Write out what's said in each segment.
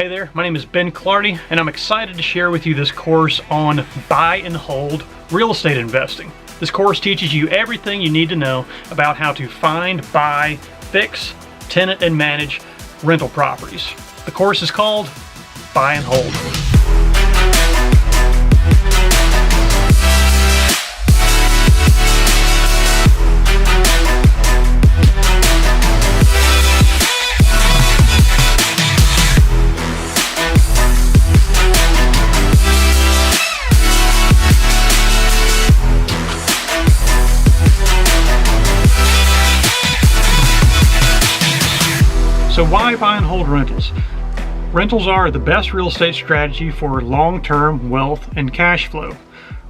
Hey there, my name is Ben Clardy, and I'm excited to share with you this course on buy and hold real estate investing. This course teaches you everything you need to know about how to find, buy, fix, tenant, and manage rental properties. The course is called Buy and Hold. So why buy and hold rentals? Rentals are the best real estate strategy for long-term wealth and cash flow.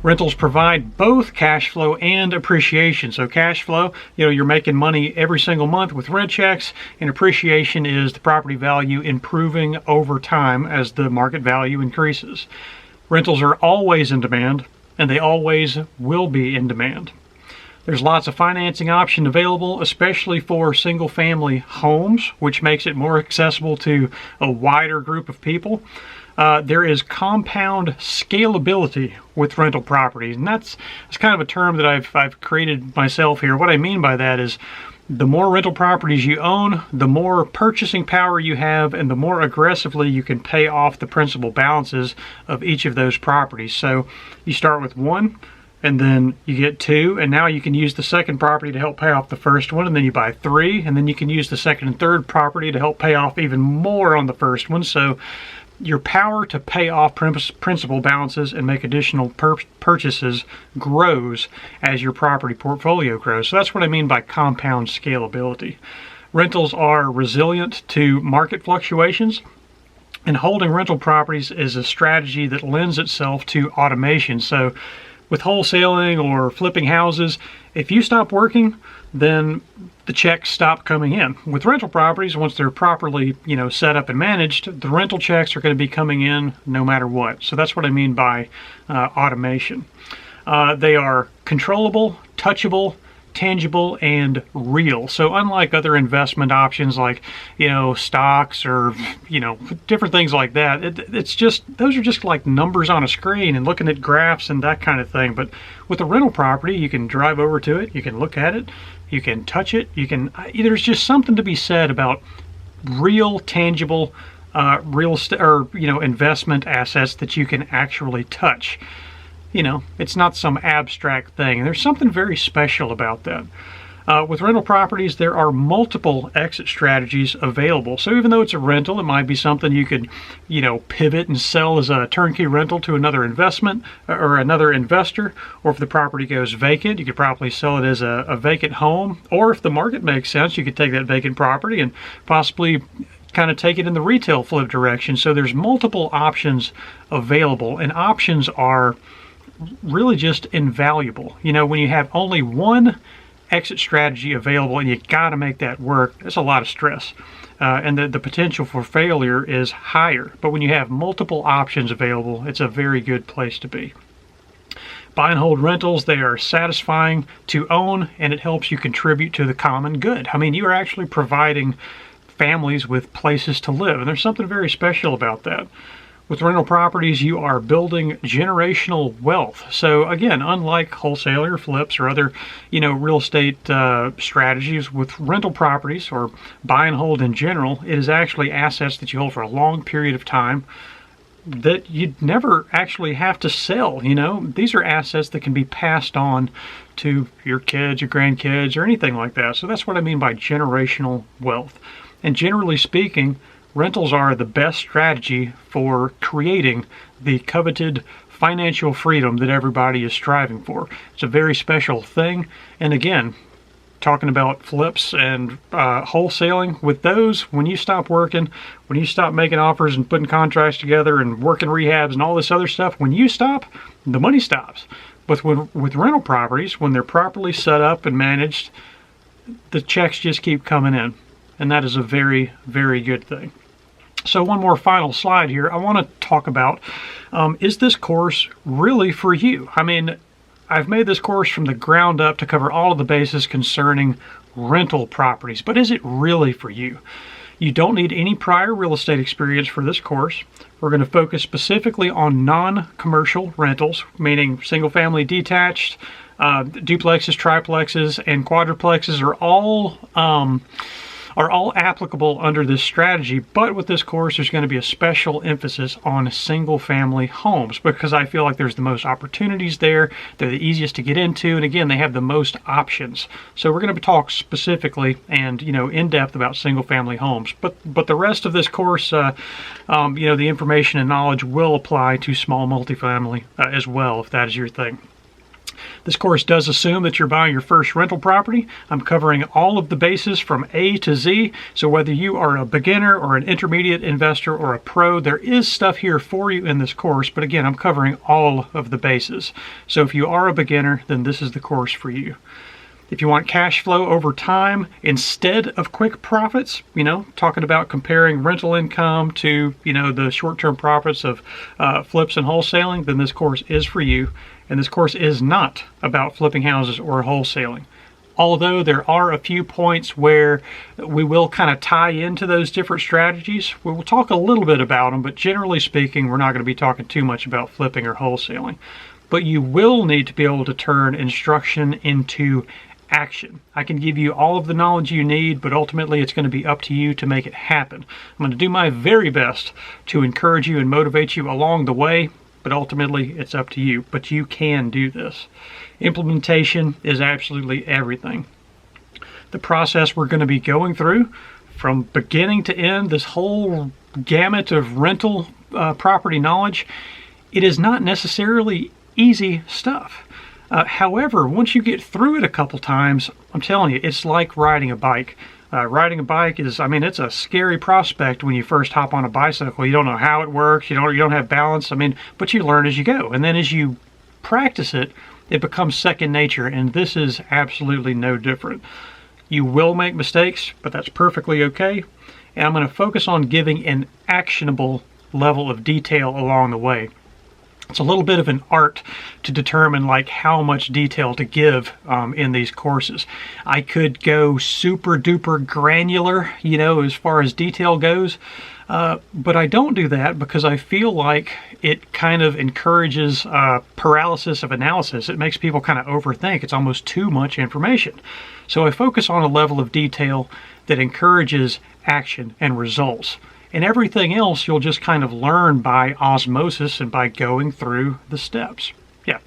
Rentals provide both cash flow and appreciation. So cash flow, you're making money every single month with rent checks, and appreciation is the property value improving over time as the market value increases. Rentals are always in demand, and they always will be in demand. There's lots of financing options available, especially for single-family homes, which makes it more accessible to a wider group of people. There is compound scalability with rental properties, and that's kind of a term that I've created myself here. What I mean by that is the more rental properties you own, the more purchasing power you have, and the more aggressively you can pay off the principal balances of each of those properties. So you start with one, and then you get two, and now you can use the second property to help pay off the first one, and then you buy three, and then you can use the second and third property to help pay off even more on the first one. So your power to pay off principal balances and make additional purchases grows as your property portfolio grows. So that's what I mean by compound scalability. Rentals are resilient to market fluctuations, and holding rental properties is a strategy that lends itself to automation. So with wholesaling or flipping houses, if you stop working, then the checks stop coming in. With rental properties, once they're properly, set up and managed, the rental checks are going to be coming in no matter what. So that's what I mean by automation. They are controllable, touchable, tangible, and real. So unlike other investment options like stocks or different things like that, it's just those are just like numbers on a screen and looking at graphs and that kind of thing. But with a rental property, you can drive over to it, you can look at it, you can touch it, there's just something to be said about real, tangible real estate or investment assets that you can actually touch. It's not some abstract thing. And there's something very special about that. With rental properties, there are multiple exit strategies available. So even though it's a rental, it might be something you could, pivot and sell as a turnkey rental to another investment or another investor. Or if the property goes vacant, you could probably sell it as a vacant home. Or if the market makes sense, you could take that vacant property and possibly kind of take it in the retail flip direction. So there's multiple options available, and options are really just invaluable. When you have only one exit strategy available and you got to make that work, there's a lot of stress, and the potential for failure is higher. But when you have multiple options available, it's a very good place to be. Buy and hold rentals, they are satisfying to own, and it helps you contribute to the common good. You are actually providing families with places to live, and there's something very special about that. With rental properties, you are building generational wealth. So again, unlike wholesaler flips or other, real estate strategies, with rental properties or buy and hold in general, it is actually assets that you hold for a long period of time that you'd never actually have to sell. These are assets that can be passed on to your kids, your grandkids, or anything like that. So that's what I mean by generational wealth. And generally speaking, rentals are the best strategy for creating the coveted financial freedom that everybody is striving for. It's a very special thing. And again, talking about flips and wholesaling, with those, when you stop working, when you stop making offers and putting contracts together and working rehabs and all this other stuff, when you stop, the money stops. But with rental properties, when they're properly set up and managed, the checks just keep coming in. And that is a very, very good thing. So one more final slide here. I want to talk about, is this course really for you? I've made this course from the ground up to cover all of the bases concerning rental properties, but is it really for you? You don't need any prior real estate experience for this course. We're going to focus specifically on non-commercial rentals, meaning single-family detached, duplexes, triplexes, and quadruplexes are all applicable under this strategy. But with this course, there's going to be a special emphasis on single-family homes because I feel like there's the most opportunities there. They're the easiest to get into, and again, they have the most options. So we're going to talk specifically and in depth about single-family homes. But the rest of this course, the information and knowledge will apply to small multifamily as well, if that is your thing. This course does assume that you're buying your first rental property. I'm covering all of the bases from A to Z. So whether you are a beginner or an intermediate investor or a pro, there is stuff here for you in this course. But again, I'm covering all of the bases. So if you are a beginner, then this is the course for you. If you want cash flow over time instead of quick profits, talking about comparing rental income to, the short-term profits of flips and wholesaling, then this course is for you. And this course is not about flipping houses or wholesaling. Although there are a few points where we will kind of tie into those different strategies. We will talk a little bit about them, but generally speaking, we're not going to be talking too much about flipping or wholesaling. But you will need to be able to turn instruction into action. I can give you all of the knowledge you need, but ultimately it's going to be up to you to make it happen. I'm going to do my very best to encourage you and motivate you along the way, but ultimately it's up to you. But you can do this. Implementation is absolutely everything. The process we're going to be going through from beginning to end, this whole gamut of rental property knowledge, it is not necessarily easy stuff. However, once you get through it a couple times, I'm telling you, it's like riding a bike. Riding a bike is, it's a scary prospect when you first hop on a bicycle. You don't know how it works. You don't have balance. But you learn as you go. And then as you practice it, it becomes second nature. And this is absolutely no different. You will make mistakes, but that's perfectly okay. And I'm going to focus on giving an actionable level of detail along the way. It's a little bit of an art to determine how much detail to give in these courses. I could go super duper granular, as far as detail goes, but I don't do that because I feel like it kind of encourages paralysis of analysis. It makes people kind of overthink. It's almost too much information. So I focus on a level of detail that encourages action and results. And everything else you'll just kind of learn by osmosis and by going through the steps. Yeah.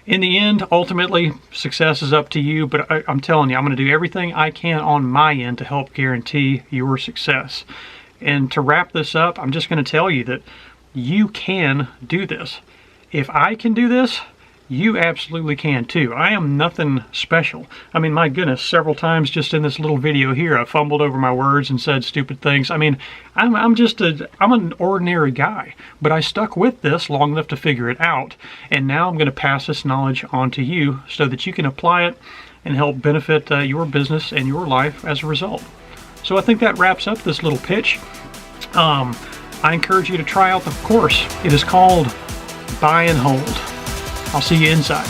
In the end, ultimately, success is up to you, but I'm telling you, I'm going to do everything I can on my end to help guarantee your success. And to wrap this up, I'm just going to tell you that you can do this. If I can do this, you absolutely can too. I am nothing special. My goodness, several times just in this little video here, I fumbled over my words and said stupid things. I'm an ordinary guy, but I stuck with this long enough to figure it out. And now I'm going to pass this knowledge on to you so that you can apply it and help benefit your business and your life as a result. So I think that wraps up this little pitch. I encourage you to try out the course. It is called Buy and Hold. I'll see you inside.